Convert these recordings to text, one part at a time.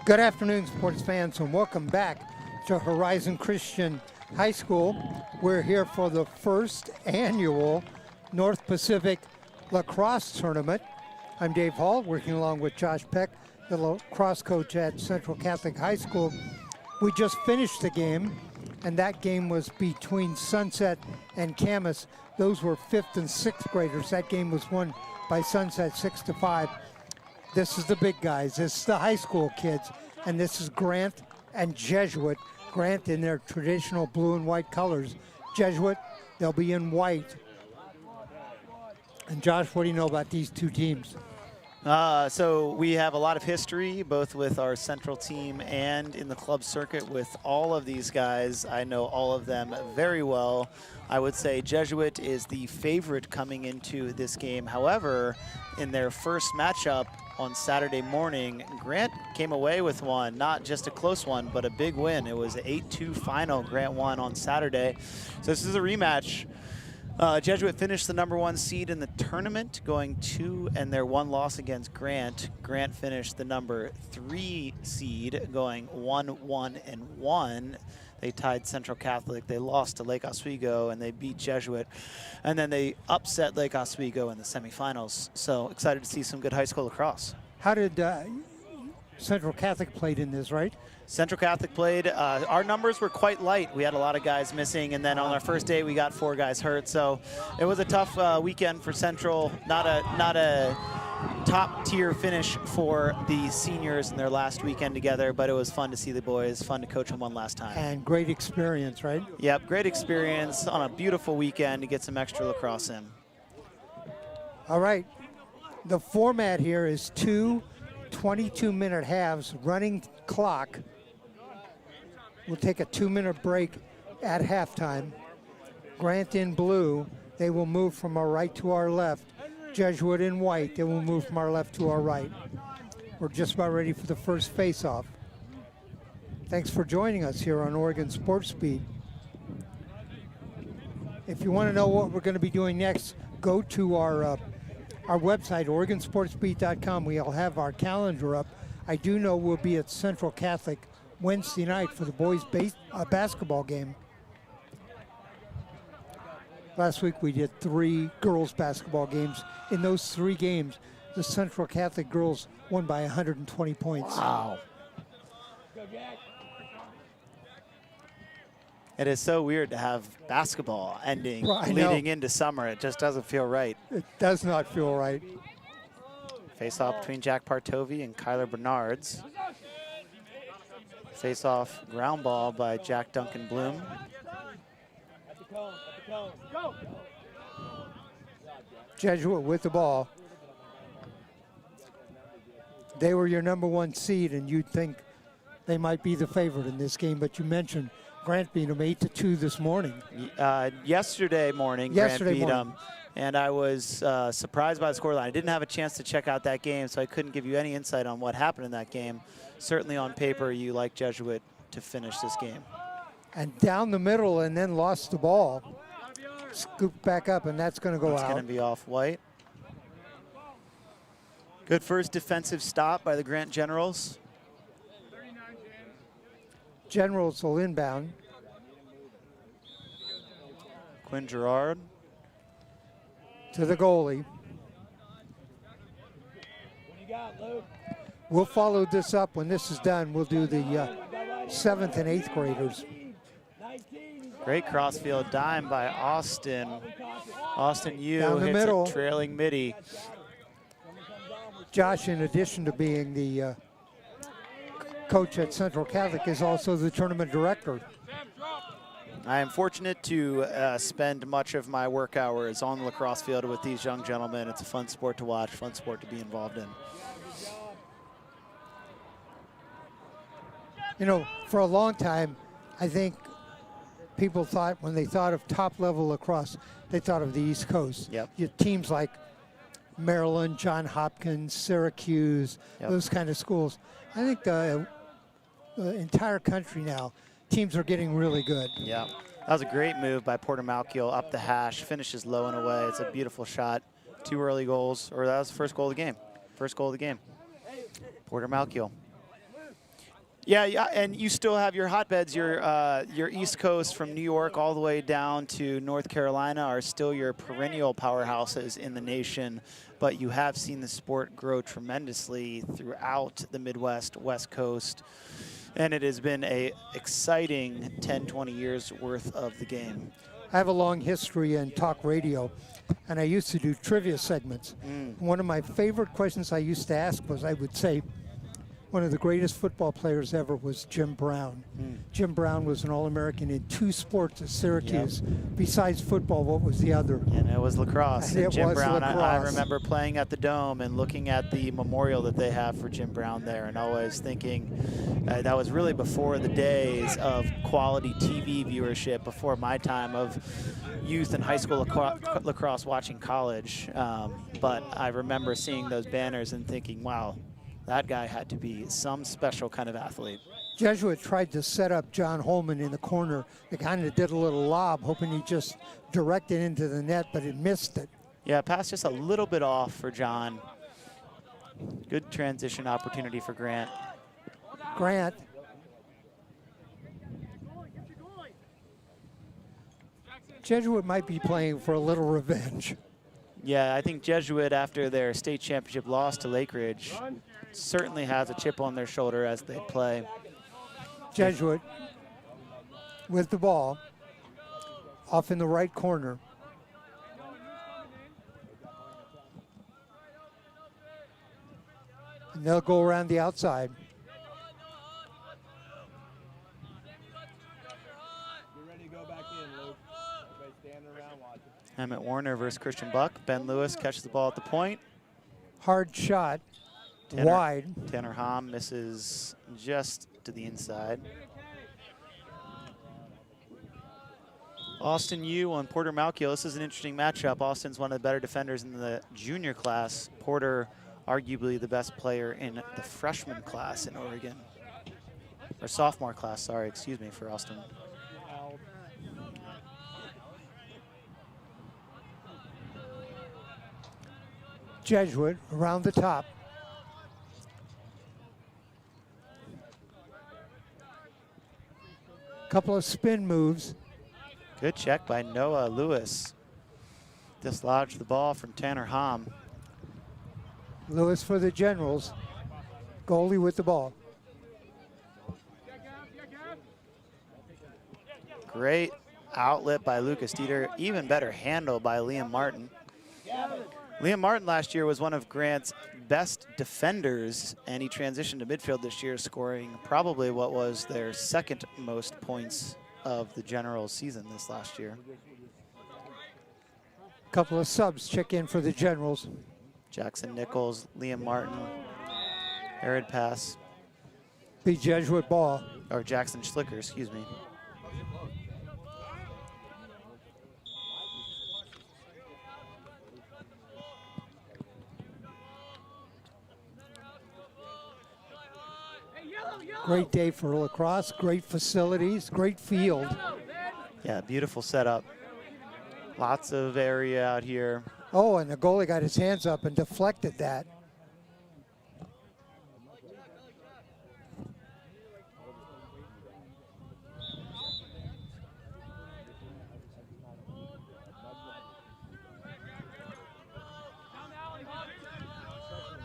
Good afternoon, sports fans, and welcome back to Horizon Christian High School. We're here for the first annual North Pacific Lacrosse Tournament. I'm Dave Hall, working along with Josh Peck, the lacrosse coach at Central Catholic High School. We just finished the game, and that game was between Sunset and Camas. Those were 5th and 6th graders. That game was won by Sunset 6-5. This is the big guys. This is the high school kids, and this is Grant and Jesuit. Grant in their traditional blue and white colors. Jesuit, they'll be in white. And Josh, what do you know about these two teams? So we have a lot of history, both with our central team and in the club circuit with all of these guys. I know all of them very well. I would say Jesuit is the favorite coming into this game. However, in their first matchup on Saturday morning, Grant came away with one, not just a close one, but a big win. It was an 8-2 final. Grant won on Saturday. So this is a rematch. Jesuit finished the #1 seed in the tournament, going 2, and their one loss against Grant. Grant finished the #3 seed, going 1-1-1. They tied Central Catholic. They lost to Lake Oswego, and they beat Jesuit. And then they upset Lake Oswego in the semifinals. So excited to see some good high school lacrosse. How did Central Catholic played in this, right? Central Catholic played. Our numbers were quite light. We had a lot of guys missing, and then on our first day we got 4 guys hurt. So it was a tough weekend for Central. Not a top tier finish for the seniors in their last weekend together, but it was fun to see the boys, fun to coach them one last time. And great experience, right? Yep, great experience on a beautiful weekend to get some extra lacrosse in. All right, the format here is 2 22-minute halves, running clock. We'll take a 2-minute break at halftime. Grant in blue, they will move from our right to our left. Jesuit in white, they will move from our left to our right. We're just about ready for the first face-off. Thanks for joining us here on Oregon Sports Beat. If you want to know what we're going to be doing next, go to our website, OregonSportsBeat.com. We'll have our calendar up. I do know we'll be at Central Catholic Wednesday night for the boys' basketball game. Last week we did 3 girls' basketball games. In those 3 games, the Central Catholic girls won by 120 points. Wow. It is so weird to have basketball ending, leading into summer. It just doesn't feel right. It does not feel right. Face-off between Jack Partovi and Kyler Bernards. Face-off ground ball by Jack Duncan Bloom. Jesuit with the ball. They were your #1 seed, and you'd think they might be the favorite in this game, but you mentioned Grant beat them 8-2 this morning. Yesterday morning, Grant beat them, and I was surprised by the scoreline. I didn't have a chance to check out that game, so I couldn't give you any insight on what happened in that game. Certainly on paper, you like Jesuit to finish this game. And down the middle, and then lost the ball. Scooped back up, and that's going to go out. It's going to be off white. Good first defensive stop by the Grant Generals. Generals will inbound. Quinn Gerard. To the goalie. We'll follow this up when this is done. We'll do the 7th and 8th graders. Great crossfield dime by Austin. Austin Yu Down the hits middle. a trailing midi. Josh, in addition to being the coach at Central Catholic, is also the tournament director. I am fortunate to spend much of my work hours on the lacrosse field with these young gentlemen. It's a fun sport to watch, fun sport to be involved in. You know, for a long time, I think people thought, when they thought of top-level lacrosse, they thought of the East Coast. Yep. You have teams like Maryland, Johns Hopkins, Syracuse, those kind of schools. I think the entire country now, teams are getting really good. Yeah, that was a great move by Porter Malkiel up the hash, finishes low and away. It's a beautiful shot. 2 early goals, or that was the first goal of the game. Porter Malkiel. Yeah, yeah, and you still have your hotbeds. Your East Coast from New York all the way down to North Carolina are still your perennial powerhouses in the nation, but you have seen the sport grow tremendously throughout the Midwest, West Coast, and it has been a exciting 10, 20 years worth of the game. I have a long history in talk radio, and I used to do trivia segments. One of my favorite questions I used to ask was, I would say, one of the greatest football players ever was Jim Brown. Jim Brown was an All-American in 2 sports at Syracuse. Yep. Besides football, what was the other? And it was lacrosse. And Jim was Brown, lacrosse. I remember playing at the Dome and looking at the memorial that they have for Jim Brown there, and always thinking that was really before the days of quality TV viewership, before my time of youth and high school lacrosse watching college. But I remember seeing those banners and thinking, wow, that guy had to be some special kind of athlete. Jesuit tried to set up John Holman in the corner. They kind of did a little lob, hoping he just direct it into the net, but it missed it. Yeah, pass just a little bit off for John. Good transition opportunity for Grant. Grant. Jesuit might be playing for a little revenge. Yeah, I think Jesuit, after their state championship loss to Lake Ridge, certainly has a chip on their shoulder as they play. Jesuit with the ball off in the right corner. And they'll go around the outside. Emmett Warner versus Christian Buck. Ben Lewis catches the ball at the point. Hard shot, wide. Tanner Hom misses just to the inside. Austin Yu on Porter Malkiel. This is an interesting matchup. Austin's one of the better defenders in the junior class. Porter, arguably the best player in the freshman class in Oregon. Or sophomore class, sorry, excuse me, for Austin. Jesuit around the top. Couple of spin moves. Good check by Noah Lewis. Dislodged the ball from Tanner Hom. Lewis for the Generals. Goalie with the ball. Great outlet by Lucas Dieter. Even better handle by Liam Martin. Liam Martin last year was one of Grant's best defenders, and he transitioned to midfield this year, scoring probably what was their second most points of the Generals season this last year. Couple of subs check in for the Generals. Jackson Nichols, Liam Martin, arid pass. The Jesuit ball. Or Jackson Schlicker, excuse me. Great day for lacrosse, great facilities, great field. Yeah, beautiful setup. Lots of area out here. Oh, and the goalie got his hands up and deflected that.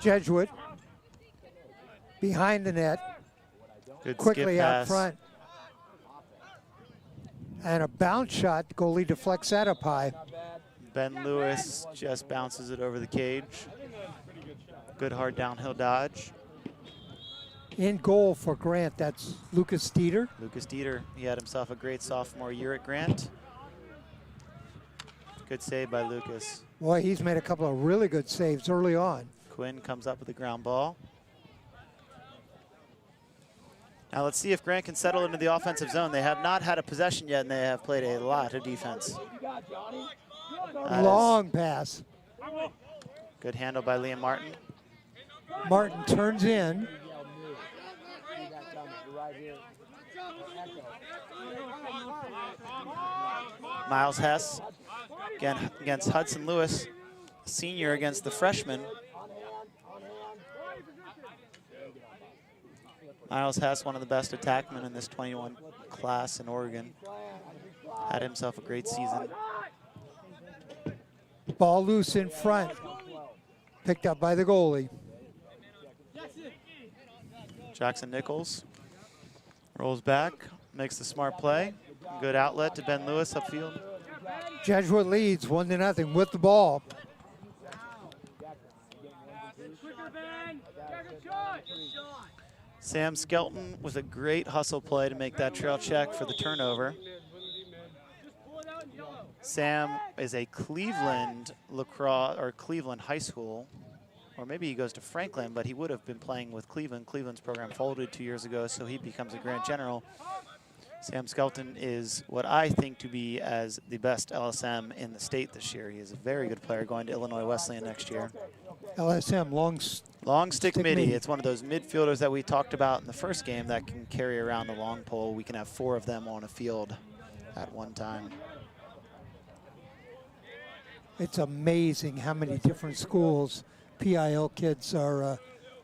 Jesuit behind the net. Good Quickly skip out pass. front. And a bounce shot, goalie deflects that up high. Ben Lewis just bounces it over the cage. Good hard downhill dodge. In goal for Grant, that's Lucas Dieter. Lucas Dieter, he had himself a great sophomore year at Grant. Good save by Lucas. Boy, he's made a couple of really good saves early on. Quinn comes up with the ground ball. Now let's see if Grant can settle into the offensive zone. They have not had a possession yet, and they have played a lot of defense. Long pass. Good handle by Liam Martin. Martin turns in. Miles Hess again against Hudson Lewis, senior against the freshman. Miles Hess, one of the best attackmen in this 21 class in Oregon. Had himself a great season. Ball loose in front. Picked up by the goalie. Jackson Nichols rolls back, makes the smart play. Good outlet to Ben Lewis upfield. Jesuit leads 1-0 with the ball. Sam Skelton with a great hustle play to make that trail check for the turnover. Sam is a Cleveland Lacrosse, or Cleveland High School, or maybe he goes to Franklin, but he would have been playing with Cleveland. Cleveland's program folded 2 years ago, so he becomes a Grant General. Sam Skelton is what I think to be as the best LSM in the state this year. He is a very good player going to Illinois Wesleyan next year. LSM, long stick midi. It's one of those midfielders that we talked about in the first game that can carry around the long pole. We can have 4 of them on a field at one time. It's amazing how many different schools PIL kids are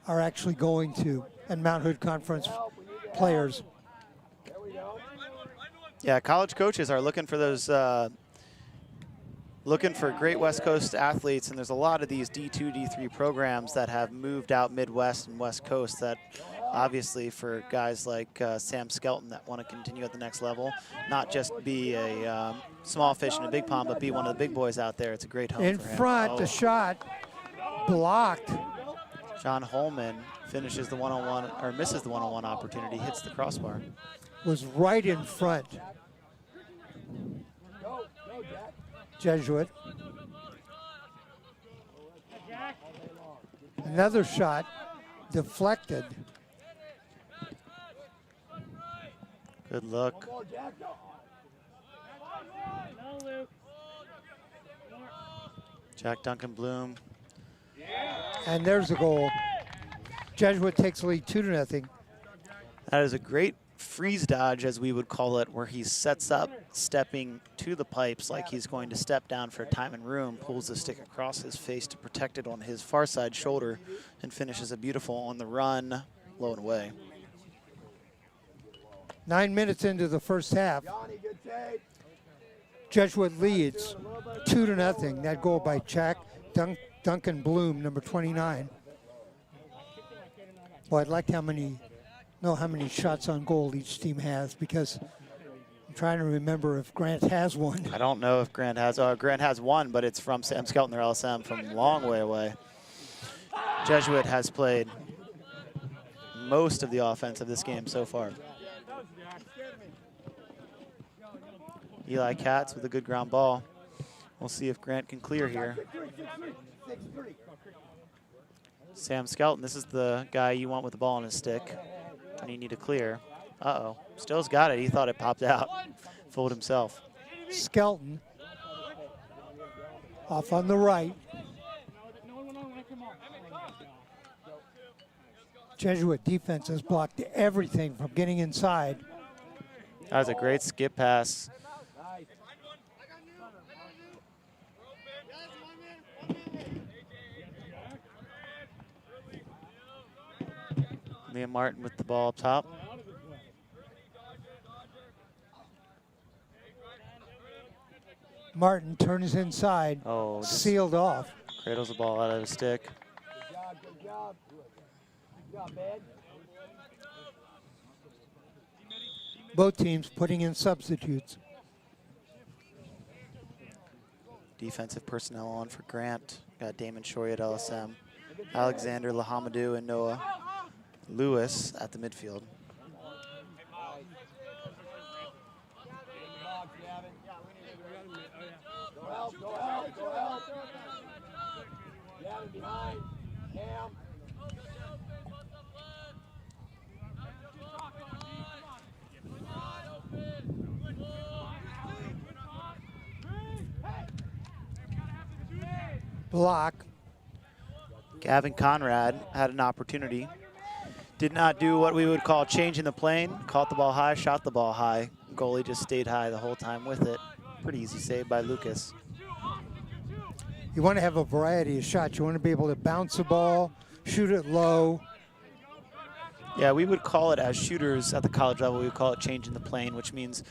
actually going to, and Mount Hood Conference players. Yeah, college coaches are looking for those, looking for great West Coast athletes, and there's a lot of these D2, D3 programs that have moved out Midwest and West Coast that obviously for guys like Sam Skelton that want to continue at the next level, not just be a small fish in a big pond, but be one of the big boys out there. It's a great home in for him. front, the shot blocked. John Holman finishes the one-on-one, or misses the one-on-one opportunity, hits the crossbar. Was right in front. Jesuit. Another shot deflected. Good look. Jack Duncan Bloom. And there's a goal. Jesuit takes the lead 2-0. That is a great freeze dodge, as we would call it, where he sets up, stepping to the pipes like he's going to step down for time and room, pulls the stick across his face to protect it on his far side shoulder, and finishes a beautiful on the run, low and away. 9 minutes into the first half. Jesuit leads 2-0. That goal by Jack Duncan Bloom, number 29. Well, I'd like to know how many shots on goal each team has, because I'm trying to remember if Grant has one. I don't know if Grant has one, but it's from Sam Skelton, their LSM, from a long way away. Jesuit has played most of the offense of this game so far. Eli Katz with a good ground ball. We'll see if Grant can clear here. Sam Skelton, this is the guy you want with the ball on his stick when you need to clear. Uh-oh, Still's got it. He thought it popped out. Fooled himself. Skelton off on the right. Jesuit defense has blocked everything from getting inside. That was a great skip pass. Liam Martin with the ball up top. Martin turns inside, sealed off. Cradles the ball out of his stick. Good job. Good job, man. Both teams putting in substitutes. Defensive personnel on for Grant. Got Damon Shorey at LSM. Alexander Lahamadou and Noah Lewis at the midfield. Go help, go help, go help. Gavin behind. Cam. Block. Gavin Conrad had an opportunity. Did not do what we would call changing the plane. Caught the ball high, shot the ball high. Goalie just stayed high the whole time with it. Pretty easy save by Lucas. You want to have a variety of shots. You want to be able to bounce the ball, shoot it low. Yeah, we would call it, as shooters at the college level, we would call it changing the plane, which means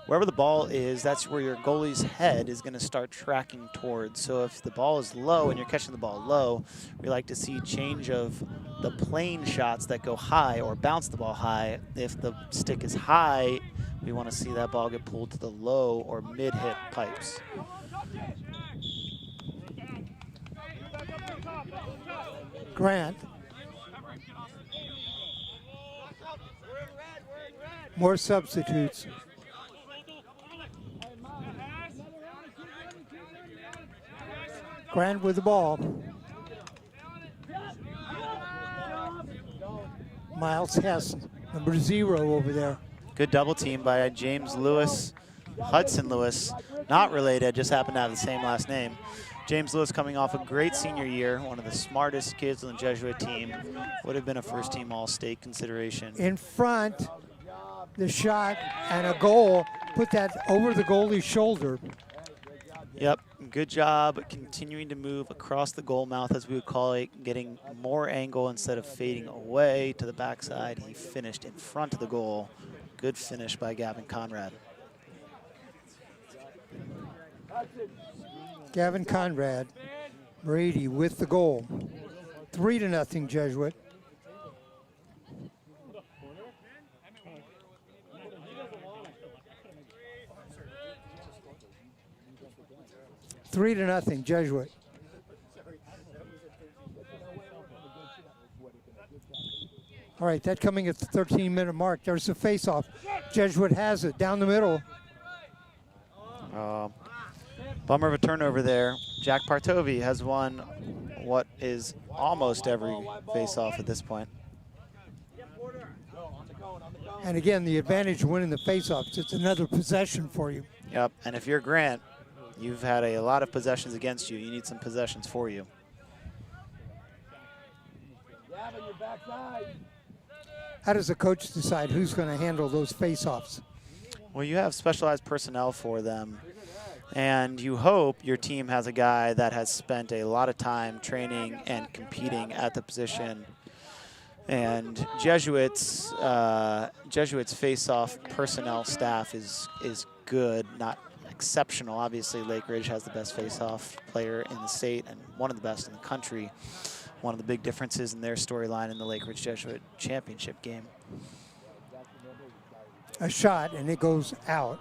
wherever the ball is, that's where your goalie's head is going to start tracking towards. So if the ball is low and you're catching the ball low, we like to see change of the plane shots that go high or bounce the ball high. If the stick is high, we want to see that ball get pulled to the low or mid-hit pipes. Grant. More substitutes. Grant with the ball. Miles Hess, number 0 over there. Good double team by James Lewis, Hudson Lewis, not related, just happened to have the same last name. James Lewis coming off a great senior year, one of the smartest kids on the Jesuit team, would have been a first-team All-State consideration. In front, the shot and a goal, put that over the goalie's shoulder. Yep, good job continuing to move across the goal mouth, as we would call it, getting more angle instead of fading away to the backside. He finished in front of the goal. Good finish by Gavin Conrad. Gavin Conrad, Brady with the goal. 3-0 Jesuit. Three to nothing, Jesuit. All right, that coming at the 13-minute mark. There's the face-off. Jesuit has it down the middle. Bummer of a turnover there. Jack Partovi has won what is almost every face-off at this point. And again, the advantage of winning the face-offs, it's another possession for you. Yep, and if you're Grant, you've had a lot of possessions against you. You need some possessions for you. How does the coach decide who's going to handle those face-offs? Well, you have specialized personnel for them, and you hope your team has a guy that has spent a lot of time training and competing at the position. And Jesuit's face-off personnel staff is good, not exceptional. Obviously, Lake Ridge has the best face-off player in the state and one of the best in the country. One of the big differences in their storyline in the Lake Ridge Jesuit championship game. A shot, and it goes out.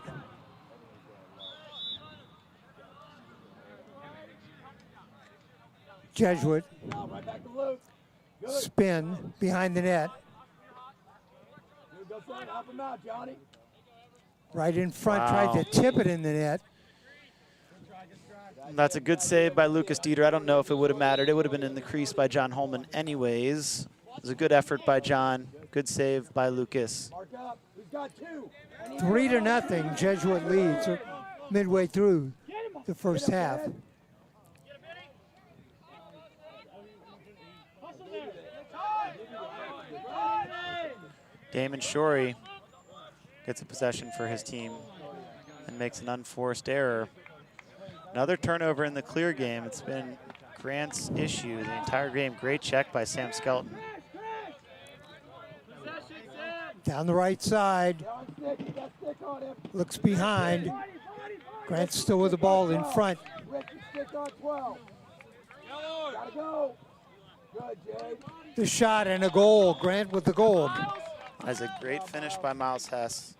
Jesuit spin behind the net. Right in front, Wow. tried to tip it in the net. That's a good save by Lucas Dieter. I don't know if it would have mattered. It would have been in the crease by John Holman anyways. It was a good effort by John. Good save by Lucas. 3-0, Jesuit leads midway through the first half. Damon Shorey gets a possession for his team and makes an unforced error. Another turnover in the clear game. It's been Grant's issue the entire game. Great check by Sam Skelton. Down the right side. Looks behind. Grant's still with the ball in front. The shot and a goal. Grant with the goal. That's a great finish by Miles Hess.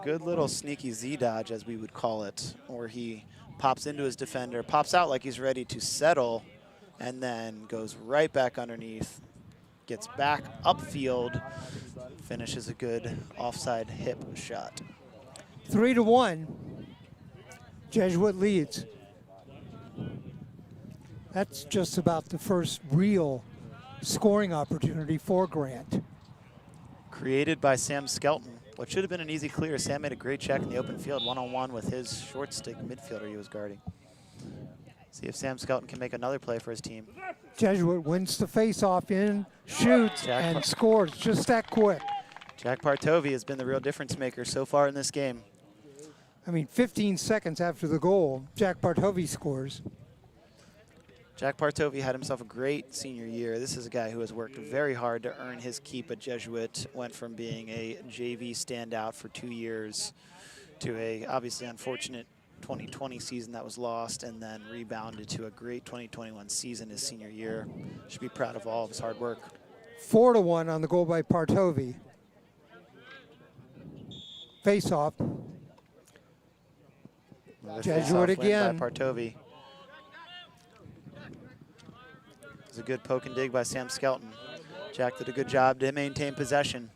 Good little sneaky Z-dodge, as we would call it, where he pops into his defender, pops out like he's ready to settle, and then goes right back underneath, gets back upfield, finishes a good offside hip shot. 3-1. Jesuit leads. That's just about the first real scoring opportunity for Grant. Created by Sam Skelton. What should have been an easy clear. Sam made a great check in the open field, one-on-one with his short stick midfielder he was guarding. See if Sam Skelton can make another play for his team. Jesuit wins the face-off in, shoots, and scores just that quick. Jack Partovi has been the real difference maker so far in this game. I mean, 15 seconds after the goal, Jack Partovi scores. Jack Partovi had himself a great senior year. This is a guy who has worked very hard to earn his keep at Jesuit, went from being a JV standout for 2 years to a obviously unfortunate 2020 season that was lost, and then rebounded to a great 2021 season his senior year. Should be proud of all of his hard work. 4-1 on the goal by Partovi. Face off. Jesuit again. By Partovi. It was a good poke and dig by Sam Skelton. Jack did a good job to maintain possession.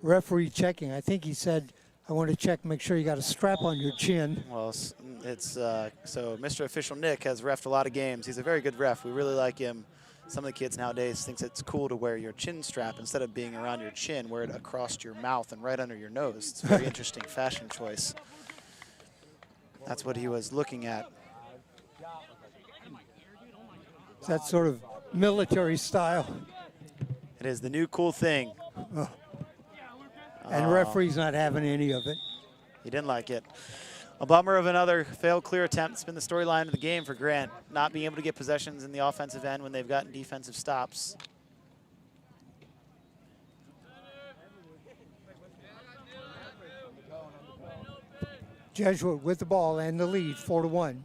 Referee checking. I think he said, I want to check, make sure you got a strap on your chin. Well, it's so Mr. Official Nick has reffed a lot of games. He's a very good ref. We really like him. Some of the kids nowadays thinks it's cool to wear your chin strap instead of being around your chin, wear it across your mouth and right under your nose. It's a very interesting fashion choice. That's what he was looking at. That's sort of military style. It is the new cool thing. Oh. And referee's not having any of it. He didn't like it. A bummer of another failed clear attempt. It's been the storyline of the game for Grant, not being able to get possessions in the offensive end when they've gotten defensive stops. Jesuit with the ball and the lead, 4-1.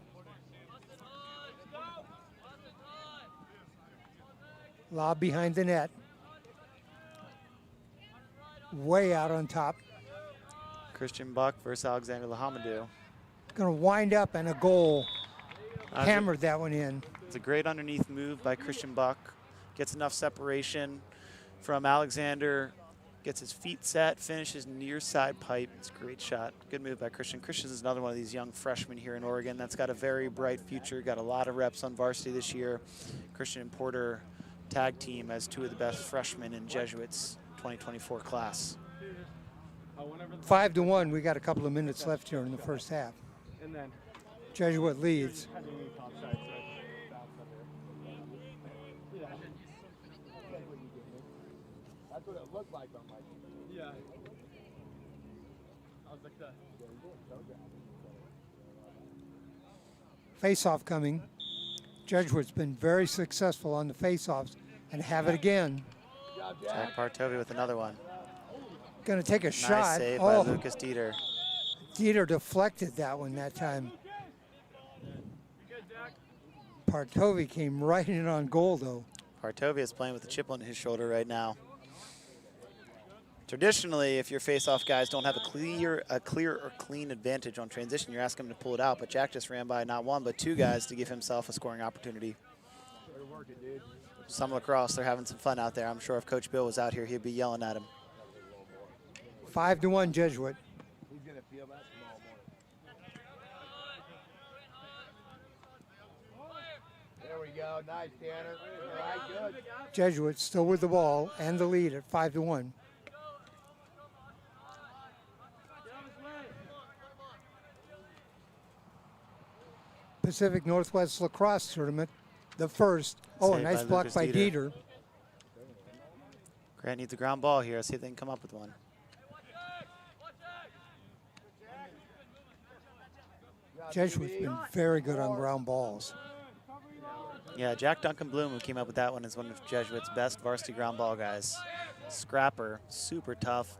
Lob behind the net. Way out on top. Christian Buck versus Alexander Lahamadou. Going to wind up and a goal. Hammered that one in. It's a great underneath move by Christian Buck. Gets enough separation from Alexander. Gets his feet set, finishes near side pipe. It's a great shot. Good move by Christian. Christian is another one of these young freshmen here in Oregon that's got a very bright future. Got a lot of reps on varsity this year. Christian and Porter tag team as two of the best freshmen in Jesuits 2024 class. 5-1. We got a couple of minutes left here in the first half. Jesuit leads. That's what it looked like on my Yeah. I was like that. Face-off coming. Jesuit's been very successful on the face-offs and have it again. Jack Partovi with another one. Going to take a Nice shot. save by Lucas Dieter. Dieter deflected that one that time. Partovi came right in on goal, though. Partovi is playing with a chip on his shoulder right now. Traditionally, if your face-off guys don't have a clear or clean advantage on transition, you're asking them to pull it out. But Jack just ran by not one, but two guys to give himself a scoring opportunity. Some lacrosse, they're having some fun out there. I'm sure if Coach Bill was out here, he'd be yelling at him. 5-1 Jesuit. He's going to feel that tomorrow morning. There we go. Nice, Tanner. All right, good. Jesuit still with the ball and the lead at 5-1. Pacific Northwest Lacrosse Tournament, the first. Oh, a nice block by Dieter. Grant needs a ground ball here. See if they can come up with one. Jesuit's been very good on ground balls. Yeah, Jack Duncan Bloom, who came up with that one, is one of Jesuit's best varsity ground ball guys. Scrapper, super tough.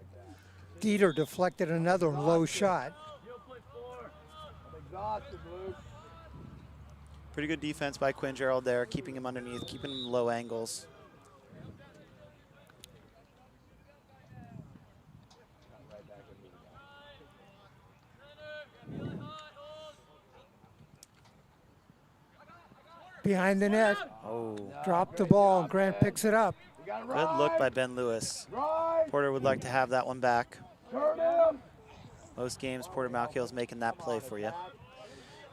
Dieter deflected another low shot. Pretty good defense by Quinn Gerald there, keeping him underneath, keeping him low angles. Behind the net. Oh. Dropped the ball. Grant picks it up. Good look by Ben Lewis. Porter would like to have that one back. Most games, Porter Malkiel's making that play for you.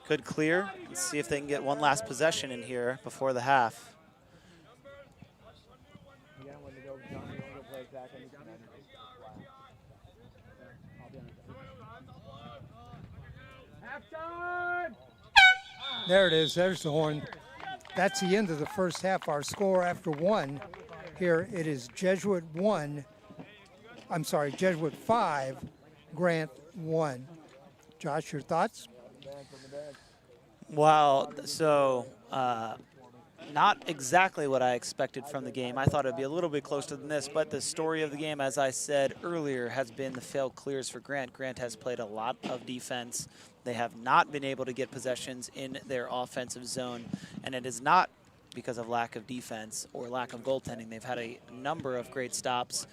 Good clear. Let's see if they can get one last possession in here before the half. There it is. There's the horn. That's the end of the first half. Our score after one here, it is Jesuit 5, Grant 1. Josh, your thoughts? Wow, so not exactly what I expected from the game. I thought it would be a little bit closer than this, but the story of the game, as I said earlier, has been the failed clears for Grant. Grant has played a lot of defense. They have not been able to get possessions in their offensive zone, and it is not because of lack of defense or lack of goaltending. They've had a number of great stops,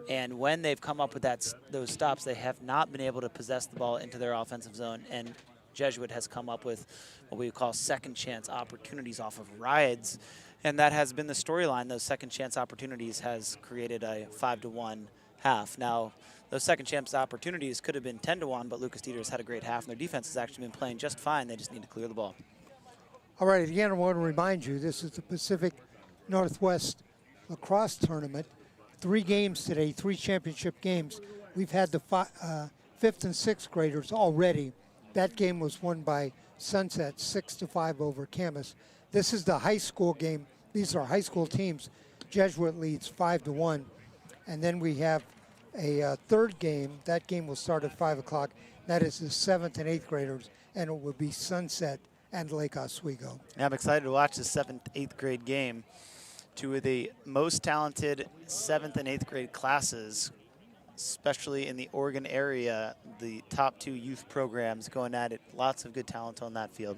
and when they've come up with those stops, they have not been able to possess the ball into their offensive zone, and Jesuit has come up with what we call second chance opportunities off of rides, and that has been the storyline. Those second chance opportunities has created a 5-1 half. Now, those second chance opportunities could have been 10-1, but Lucas Dieter's had a great half, and their defense has actually been playing just fine. They just need to clear the ball. All right, again, I want to remind you, this is the Pacific Northwest Lacrosse Tournament. 3 games today, 3 championship games. We've had the 5th and 6th graders already. That game was won by Sunset, 6-5 over Camas. This is the high school game. These are high school teams. Jesuit leads 5-1. And then we have a third game. That game will start at 5 o'clock. That is the 7th and 8th graders, and it will be Sunset and Lake Oswego. Yeah, I'm excited to watch the 7th, 8th grade game. 2 of the most talented 7th and 8th grade classes, especially in the Oregon area, the top 2 youth programs going at it. Lots of good talent on that field.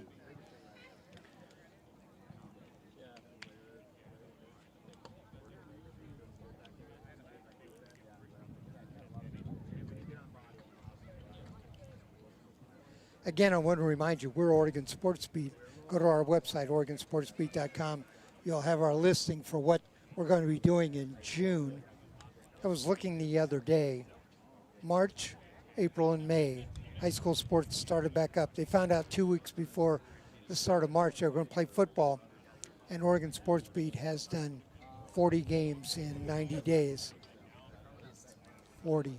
Again, I want to remind you, we're Oregon Sports Beat. Go to our website, OregonSportsBeat.com. You'll have our listing for what we're going to be doing in June. I was looking the other day, March, April, and May, high school sports started back up. They found out 2 weeks before the start of March they were going to play football, and Oregon Sports Beat has done 40 games in 90 days. 40.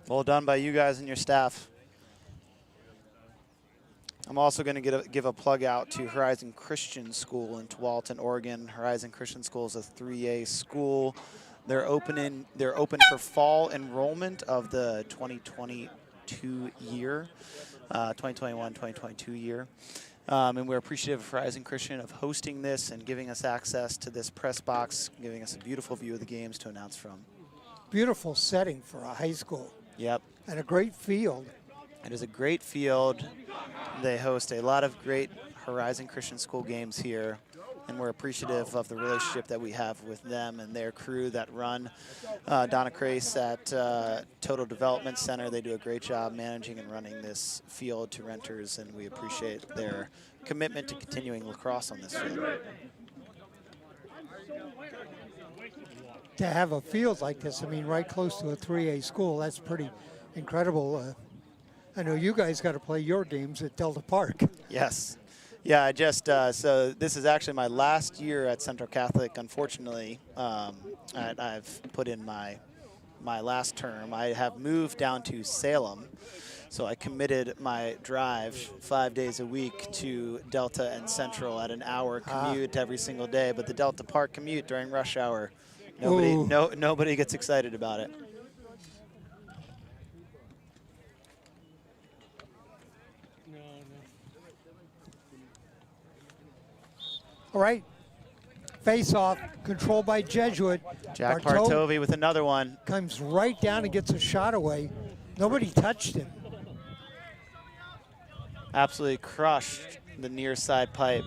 Well done by you guys and your staff. I'm also going to give a plug out to Horizon Christian School in Tualatin, Oregon. Horizon Christian School is a 3A school. They're open for fall enrollment of the 2022 year, 2021-2022 year. And we're appreciative of Horizon Christian of hosting this and giving us access to this press box, giving us a beautiful view of the games to announce from. Beautiful setting for a high school. Yep. And a great field. It is a great field. They host a lot of great Horizon Christian School games here, and we're appreciative of the relationship that we have with them and their crew that run Donna Crace at Total Development Center. They do a great job managing and running this field to renters, and we appreciate their commitment to continuing lacrosse on this field. To have a field like this, I mean, right close to a 3A school, that's pretty incredible. I know you guys got to play your games at Delta Park. Yes. Yeah, I just, so this is actually my last year at Central Catholic, unfortunately. I've put in my last term. I have moved down to Salem, so I committed my drive 5 days a week to Delta and Central at an hour commute every single day, but the Delta Park commute during rush hour, nobody gets excited about it. All right, face-off, controlled by Jesuit. Jack Partovi with another one. Comes right down and gets a shot away. Nobody touched him. Absolutely crushed the near side pipe.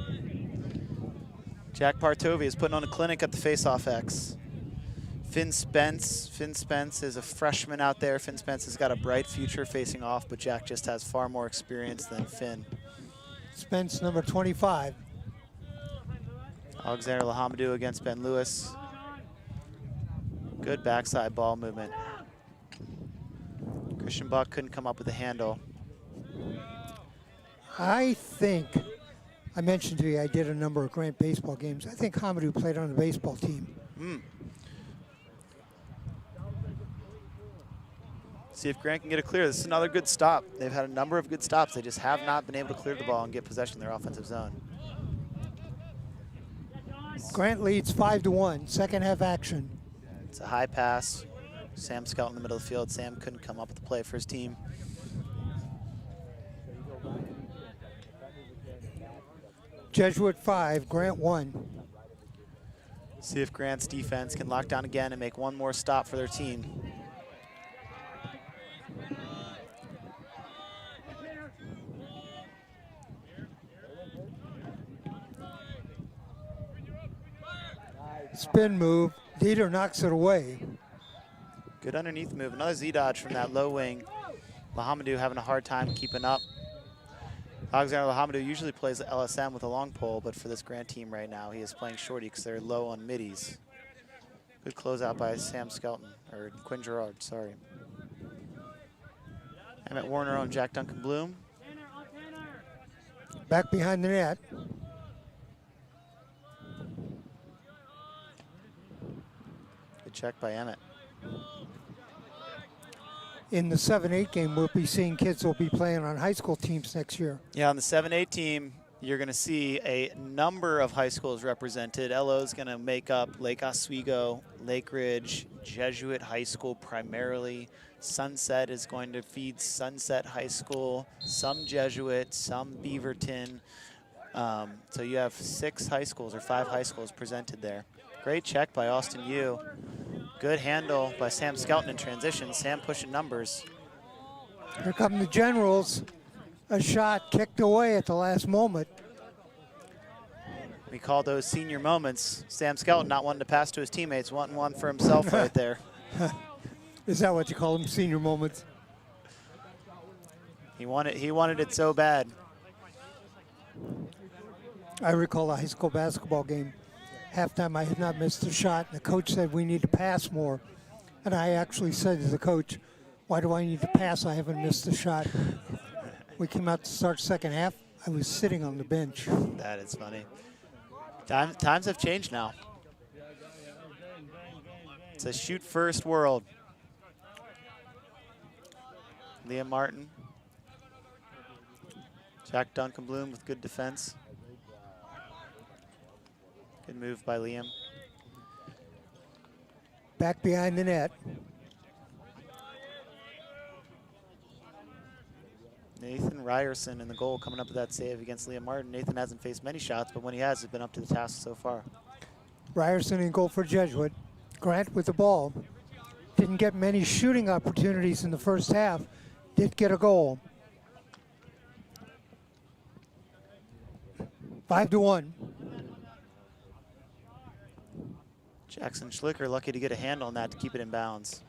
Jack Partovi is putting on a clinic at the face-off X. Finn Spence is a freshman out there. Finn Spence has got a bright future facing off, but Jack just has far more experience than Finn. Spence, number 25. Alexander Lahamadou against Ben Lewis. Good backside ball movement. Christian Buck couldn't come up with a handle. I think, I mentioned to you I did a number of Grant baseball games. I think Hamadou played on the baseball team. See if Grant can get a clear. This is another good stop. They've had a number of good stops. They just have not been able to clear the ball and get possession in their offensive zone. Grant leads 5-1, second half action. It's a high pass. Sam Skelton in the middle of the field. Sam couldn't come up with the play for his team. Jesuit 5, Grant 1. See if Grant's defense can lock down again and make one more stop for their team. Spin move. Dieter knocks it away. Good underneath move. Another Z-dodge from that low wing. Lahamadou having a hard time keeping up. Alexander Lahamadou usually plays the LSM with a long pole, but for this Grant team right now, he is playing shorty because they're low on middies. Good closeout by Sam Skelton, or Quinn Gerard, sorry. Emmett Warner on Jack Duncan Bloom. Back behind the net. Good check by Emmett. In the 7-8 game, we'll be seeing kids will be playing on high school teams next year. Yeah, on the 7-8 team, you're going to see a number of high schools represented. LO is going to make up Lake Oswego, Lake Ridge, Jesuit High School primarily. Sunset is going to feed Sunset High School, some Jesuit, some Beaverton. So you have 6 high schools or 5 high schools presented there. Great check by Austin Yu. Good handle by Sam Skelton in transition. Sam pushing numbers. Here come the Generals. A shot kicked away at the last moment. We call those senior moments. Sam Skelton not wanting to pass to his teammates, wanting one for himself right there. Is that what you call them, senior moments? He wanted it so bad. I recall a high school basketball game. Halftime, I had not missed a shot, and the coach said we need to pass more. And I actually said to the coach, why do I need to pass? I haven't missed a shot. We came out to start second half. I was sitting on the bench. That is funny. Times have changed now. It's a shoot first world. Liam Martin. Jack Duncan Bloom with good defense. Good move by Liam. Back behind the net. Nathan Ryerson in the goal coming up with that save against Liam Martin. Nathan hasn't faced many shots, but when he has, it's been up to the task so far. Ryerson in goal for Jesuit. Grant with the ball. Didn't get many shooting opportunities in the first half. Did get a goal. 5-1. Jackson Schlicker lucky to get a handle on that to keep it in bounds.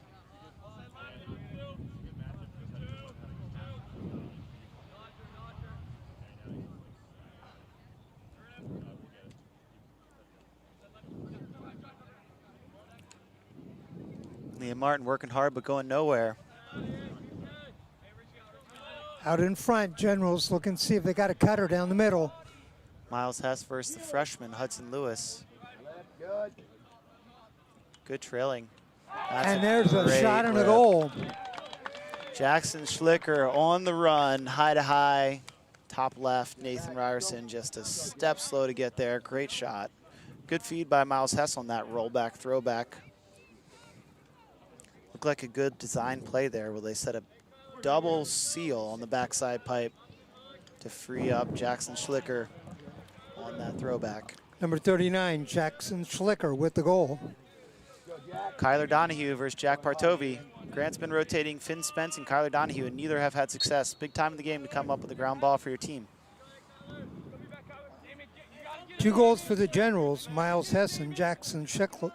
Liam Martin working hard but going nowhere. Out in front, Generals looking to see if they got a cutter down the middle. Miles Hess versus the freshman, Hudson Lewis. Good trailing. And there's a shot and a goal. Jackson Schlicker on the run, high to high, top left. Nathan Ryerson just a step slow to get there. Great shot. Good feed by Miles Hess on that rollback, throwback. Looked like a good design play there where they set a double seal on the backside pipe to free up Jackson Schlicker on that throwback. Number 39, Jackson Schlicker with the goal. Kyler Donahue versus Jack Partovi. Grant's been rotating Finn Spence and Kyler Donahue, and neither have had success. Big time in the game to come up with a ground ball for your team. 2 goals for the Generals, Miles Hess and Jackson Schickler.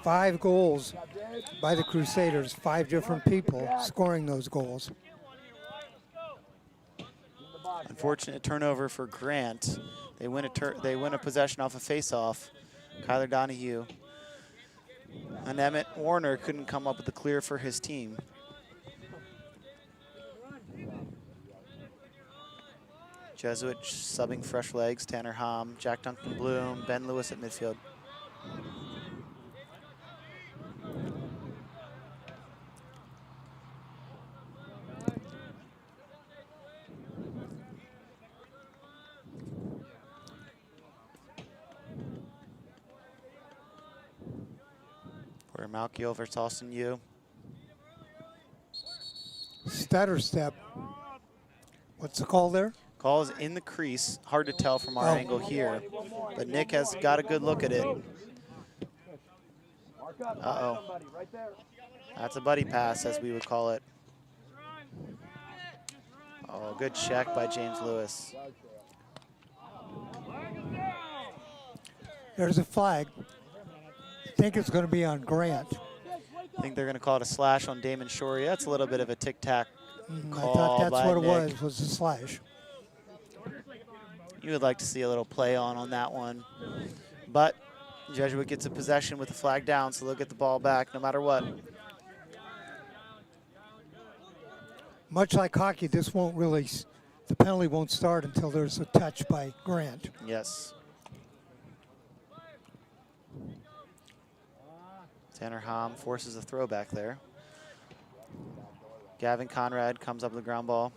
5 goals by the Crusaders, 5 different people scoring those goals. Unfortunate turnover for Grant. They win a possession off a face-off. Kyler Donahue and Emmett Warner couldn't come up with a clear for his team. Jesuit subbing fresh legs, Tanner Hom, Jack Duncan Bloom, Ben Lewis at midfield. Porter Malchio versus Austin Yu. Stutter step. What's the call there? Call is in the crease. Hard to tell from our angle here, but Nick has got a good look at it. Uh-oh. That's a buddy pass, as we would call it. Oh, good check by James Lewis. There's a flag. I think it's going to be on Grant. I think they're going to call it a slash on Damon Shorey. That's a little bit of a tic-tac call. I thought that's by what Nick. it was a slash. You would like to see a little play on that one. But Jesuit gets a possession with the flag down, so they'll get the ball back no matter what. Much like hockey, this won't really, the penalty won't start until there's a touch by Grant. Yes. Tanner Hom forces a throwback there. Gavin Conrad comes up with the ground ball.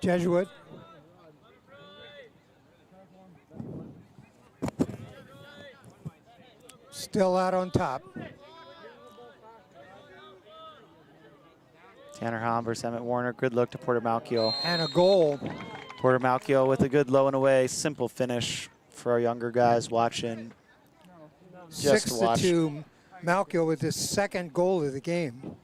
Jesuit. Still out on top. Tanner Hom versus Emmett Warner. Good look to Porter Malchio. And a goal. Porter Malchio with a good low and away. Simple finish for our younger guys watching. Just 6-2. Malchio with his second goal of the game.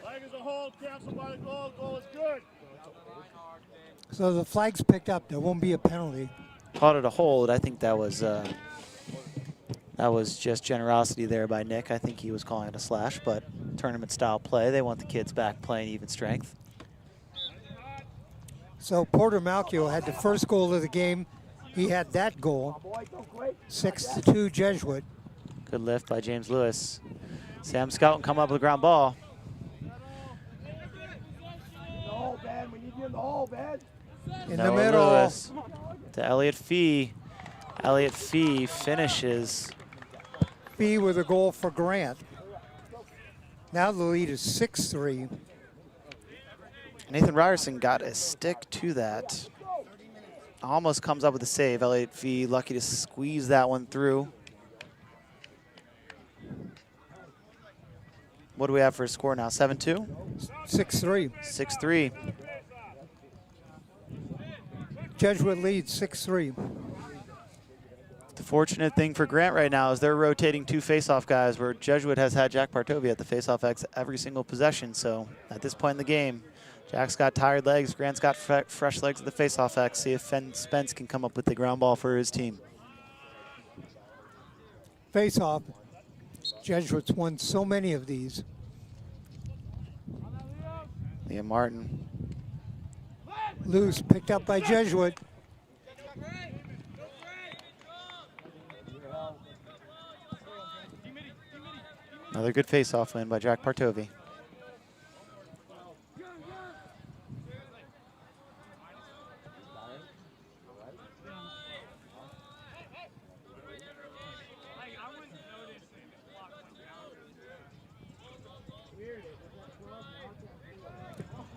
Flag is a hold, canceled by the goal. Goal is good. So the flag's picked up. There won't be a penalty. Called it a hold. I think that was just generosity there by Nick. I think he was calling it a slash, but tournament style play. They want the kids back playing even strength. So Porter Malchio had the first goal of the game. He had that goal. 6-2 Jesuit. Good lift by James Lewis. Sam Scouten come up with a ground ball. In the Noah middle. Lewis to Elliot Fee. Elliot Fee finishes. Fee with a goal for Grant. Now the lead is 6-3. Nathan Ryerson got a stick to that. Almost comes up with a save. Elliot Fee lucky to squeeze that one through. What do we have for a score now? 7-2? 6-3. 6-3. Jesuit leads 6-3. The fortunate thing for Grant right now is they're rotating two faceoff guys, where Jesuit has had Jack Partovi at the faceoff X every single possession. So at this point in the game, Jack's got tired legs, Grant's got fresh legs at the faceoff X. See if Spence can come up with the ground ball for his team. Face-off. Jesuits won so many of these. Liam Martin. Loose, picked up by Jesuit. Another good face-off win by Jack Partovi.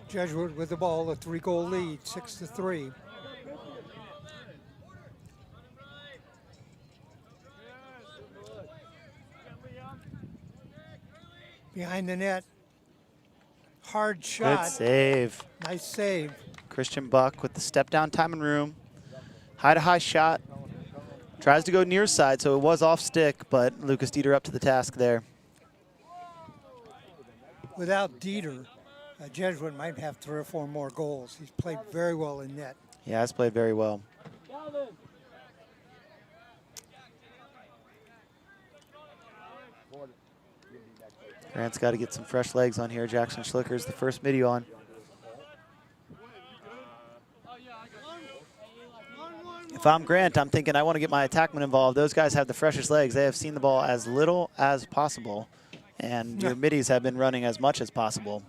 Jesuit with the ball, a 3-goal lead, 6-3. Behind the net. Hard shot. Good save. Nice save. Christian Buck with the step down time and room. High to high shot. Tries to go near side, so it was off stick, but Lucas Dieter up to the task there. Without Dieter, Jesuit might have 3 or 4 more goals. He's played very well in net. He has played very well. Grant's got to get some fresh legs on here. Jackson Schlicker's the first midi on. If I'm Grant, I'm thinking I want to get my attackman involved. Those guys have the freshest legs. They have seen the ball as little as possible, and your middies have been running as much as possible.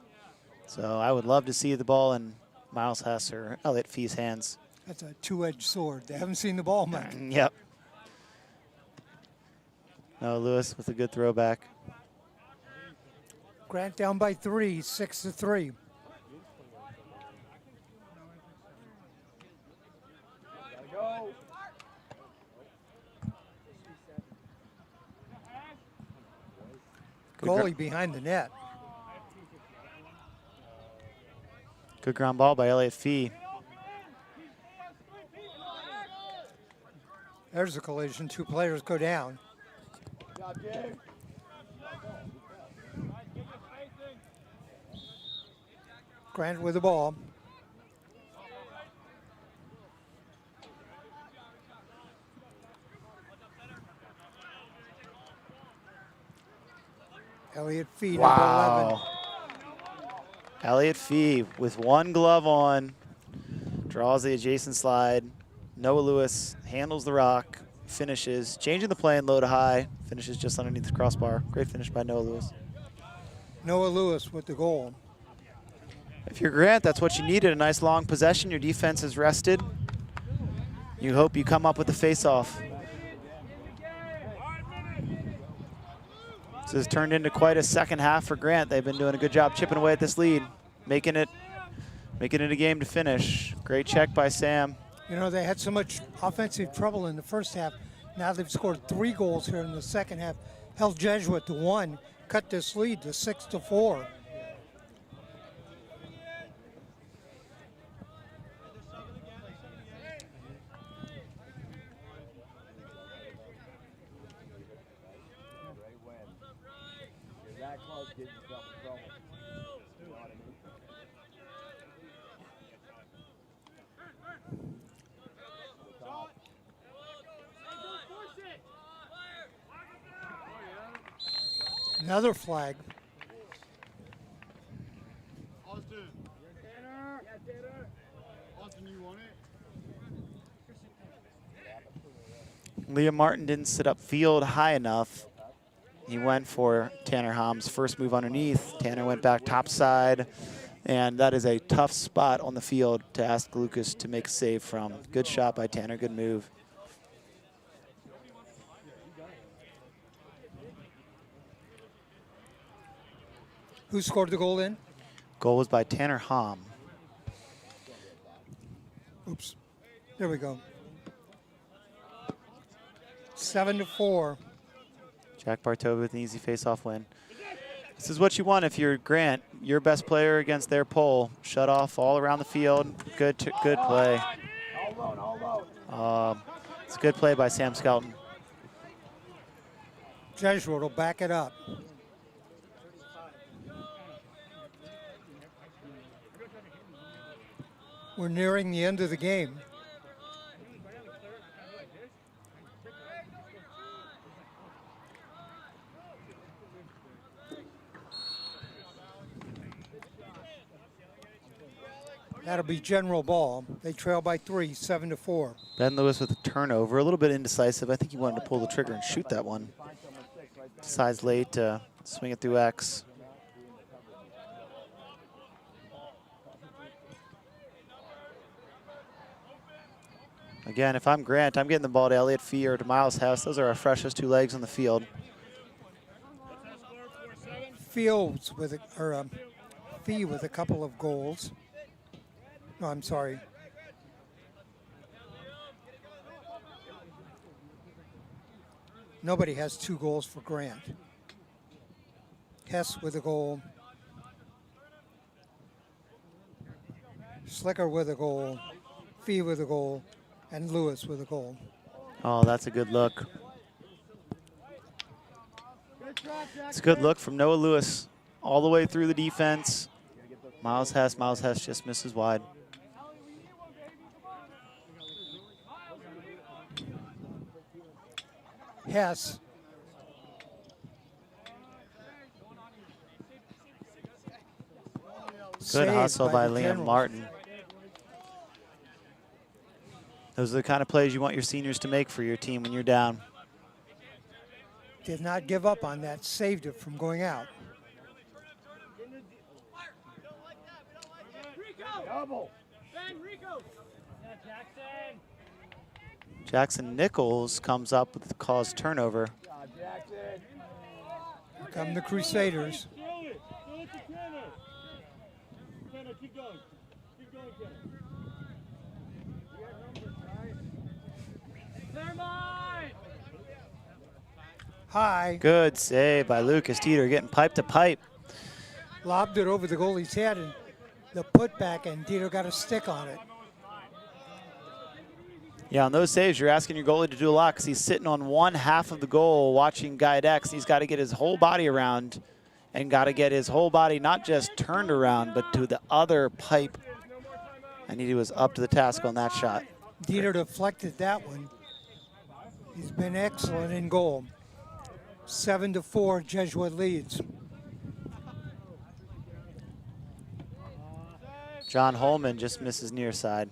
So I would love to see the ball in Miles Hess or Elliot Fee's hands. That's a two-edged sword. They haven't seen the ball much. Yep. No, Lewis with a good throwback. Grant down by 3, 6-3. goalie behind the net. Good ground ball by Elliott Fee. There's a collision. 2 players go down. Grant with the ball. Elliott Fee, number 11. Elliott Fee with 1 glove on, draws the adjacent slide. Noah Lewis handles the rock, finishes, changing the play and low to high, finishes just underneath the crossbar. Great finish by Noah Lewis. Noah Lewis with the goal. If you're Grant, that's what you needed, a nice long possession. Your defense is rested. You hope you come up with the face-off. This has turned into quite a second half for Grant. They've been doing a good job chipping away at this lead, making it a game to finish. Great check by Sam. You know, they had so much offensive trouble in the first half. Now they've scored 3 goals here in the second half. Held Jesuit to 1, cut this lead to 6-4. Another flag. Liam Martin didn't sit up field high enough. He went for Tanner Ham's first move underneath. Tanner went back topside, and that is a tough spot on the field to ask Lucas to make a save from. Good shot by Tanner, good move. Who scored the goal in? Goal was by Tanner Ham. Oops. There we go. 7-4. Jack Bartow with an easy face-off win. This is what you want if you're Grant. Your best player against their pole. Shut off all around the field. Good play. It's a good play by Sam Skelton. Jesuit will back it up. We're nearing the end of the game. That'll be general ball. They trail by 3, 7-4. Ben Lewis with a turnover, a little bit indecisive. I think he wanted to pull the trigger and shoot that one. Decides late to swing it through X. Again, if I'm Grant, I'm getting the ball to Elliott Fee or to Miles House. Those are our freshest 2 legs on the field. Fields with Fee with a couple of goals. No, I'm sorry. Nobody has 2 goals for Grant. Hess with a goal. Slicker with a goal. Fee with a goal. And Lewis with a goal. Oh, that's a good look. It's a good look from Noah Lewis all the way through the defense. Miles Hess just misses wide. Hess. Good hustle by Liam Martin. Those are the kind of plays you want your seniors to make for your team when you're down. Did not give up on that, saved it from going out. Jackson Nichols comes up with the caused turnover. Here come the Crusaders. High. Good save by Lucas Teeter, getting pipe to pipe. Lobbed it over the goalie's head, and the putback, and Teeter got a stick on it. Yeah, on those saves, you're asking your goalie to do a lot because he's sitting on one half of the goal watching Guy Dex. He's got to get his whole body around and got to get his whole body not just turned around, but to the other pipe. And he was up to the task on that shot. Teeter deflected that one. He's been excellent in goal. 7-4, Jesuit leads. John Holman just misses near side.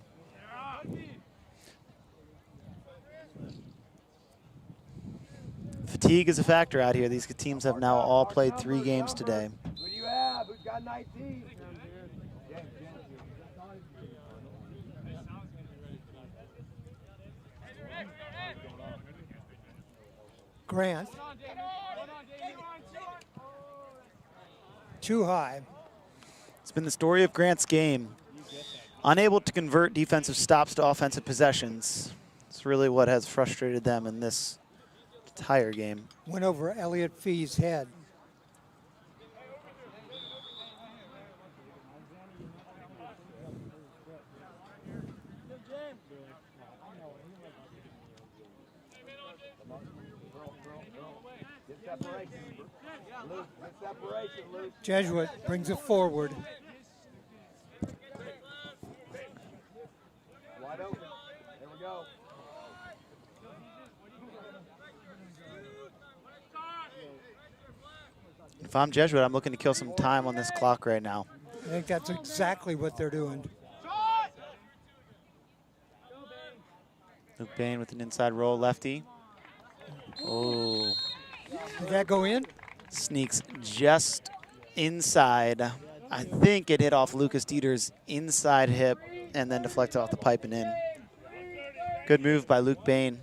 Fatigue is a factor out here. These teams have now all played 3 games today. Who do you have? Who's got 19? Grant. Too high. It's been the story of Grant's game. Unable to convert defensive stops to offensive possessions. It's really what has frustrated them in this entire game. Went over Elliott Fee's head. Jesuit brings it forward. Wide open. There we go. If I'm Jesuit, I'm looking to kill some time on this clock right now. I think that's exactly what they're doing. Luke Bain with an inside roll, lefty. Oh. Did that go in? Sneaks just inside. I think it hit off Lucas Dieter's inside hip and then deflected off the pipe and in. Good move by Luke Bain.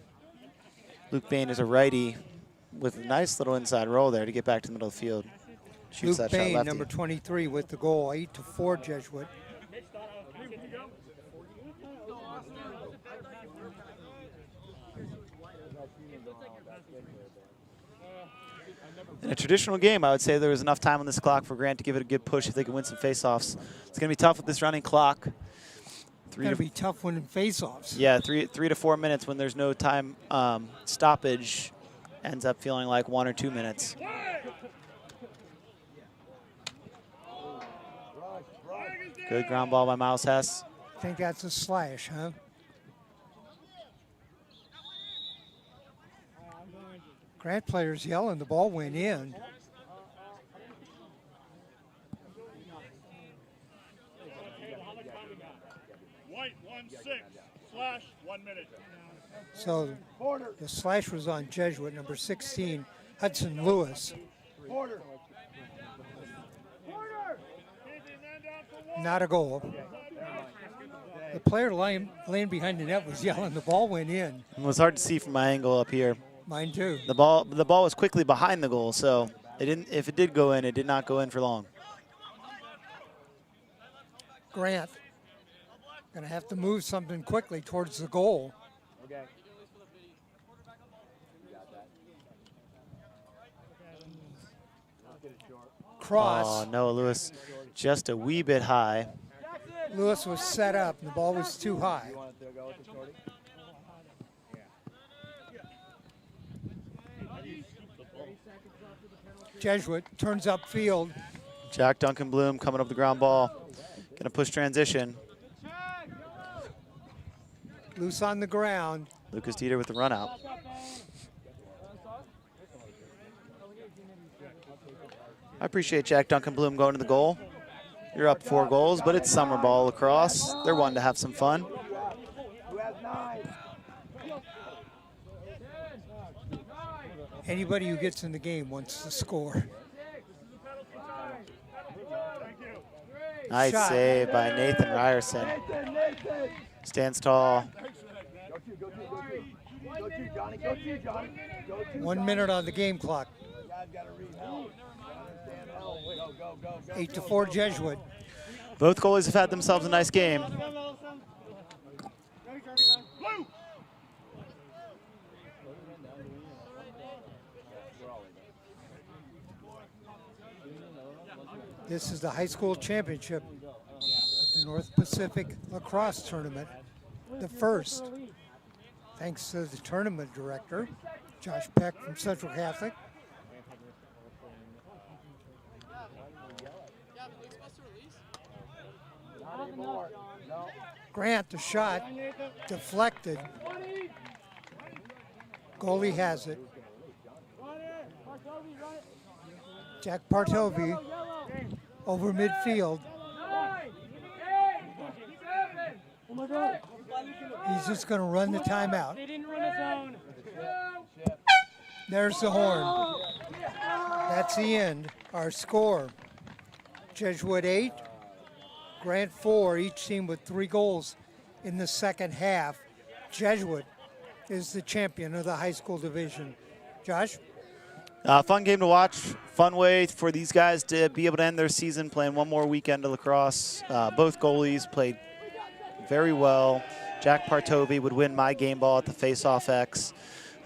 Luke Bain is a righty with a nice little inside roll there to get back to the middle of the field. Shoots Luke that shot Bain, lefty. number 23, with the goal. 8-4, Jesuit. In a traditional game, I would say there was enough time on this clock for Grant to give it a good push if they can win some faceoffs. It's going to be tough with this running clock. It's going to be tough winning faceoffs. Yeah, 3 to 4 minutes when there's no time stoppage ends up feeling like 1 or 2 minutes. Good ground ball by Miles Hess. I think that's a slash, huh? Grant players yelling, the ball went in. White 1-6, slash 1 minute. So the slash was on Jesuit, number 16, Hudson Lewis. Not a goal. The player laying behind the net was yelling, the ball went in. It was hard to see from my angle up here. Mine too. The ball was quickly behind the goal, so if it did go in, it did not go in for long. Grant going to have to move something quickly towards the goal. Okay. Cross. Oh, no, Lewis just a wee bit high. Lewis was set up, and the ball was too high. Jesuit turns upfield. Jack Duncan Bloom coming up the ground ball. Gonna push transition. Loose on the ground. Lucas Dieter with the run out. I appreciate Jack Duncan Bloom going to the goal. You're up 4 goals, but it's summer ball lacrosse. They're wanting to have some fun. Anybody who gets in the game wants to score. Nice Shot. save by Nathan Ryerson. Stands tall. 1 minute on the game clock. 8-4 Jesuit. Both goalies have had themselves a nice game. This is the high school championship of the North Pacific Lacrosse Tournament, the first. Thanks to the tournament director, Josh Peck from Central Catholic. Grant, the shot, deflected. Goalie has it. Jack Partovi over midfield. He's just going to run the timeout. There's the horn. That's the end. Our score, Jesuit 8, Grant 4, each team with 3 goals in the second half. Jesuit is the champion of the high school division. Josh? Fun game to watch. Fun way for these guys to be able to end their season playing one more weekend of lacrosse. Both goalies played very well. Jack Partovi would win my game ball at the face-off X.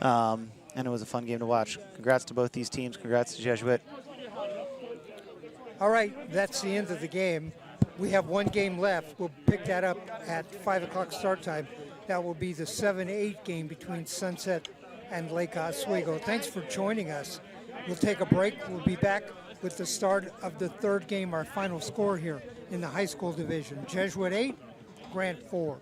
And it was a fun game to watch. Congrats to both these teams. Congrats to Jesuit. All right, that's the end of the game. We have one game left. We'll pick that up at 5 o'clock start time. That will be the 7-8 game between Sunset and Lake Oswego. Thanks for joining us. We'll take a break. We'll be back with the start of the third game, our final score here in the high school division. Jesuit 8, Grant 4.